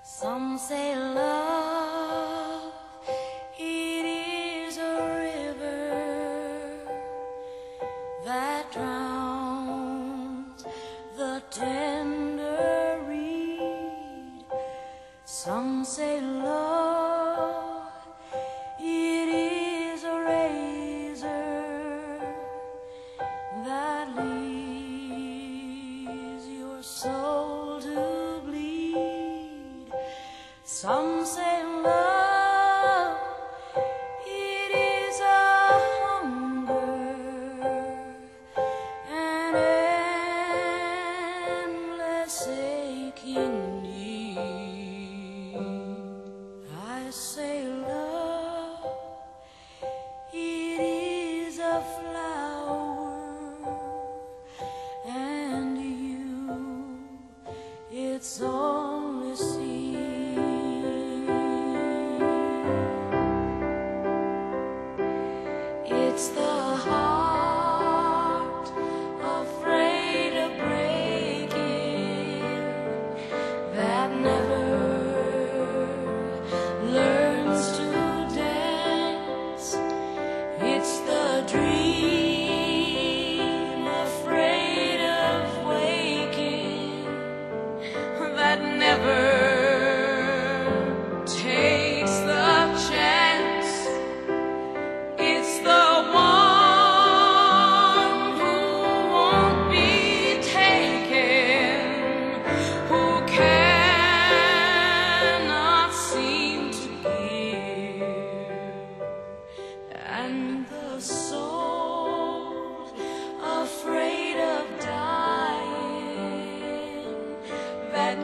Some say love, it is a river that drowns the tender reed. Some say love, it is a razor that leaves your soul to bleed. Some say love, it is a hunger, an endless aching need. I say love, it is a flower, and you, it's only seed. It's the heart afraid of breaking that never learns to dance. It's the dream afraid of waking that never takes the chance. It's the one who won't be taken, who cannot seem to give, and the soul afraid of dying that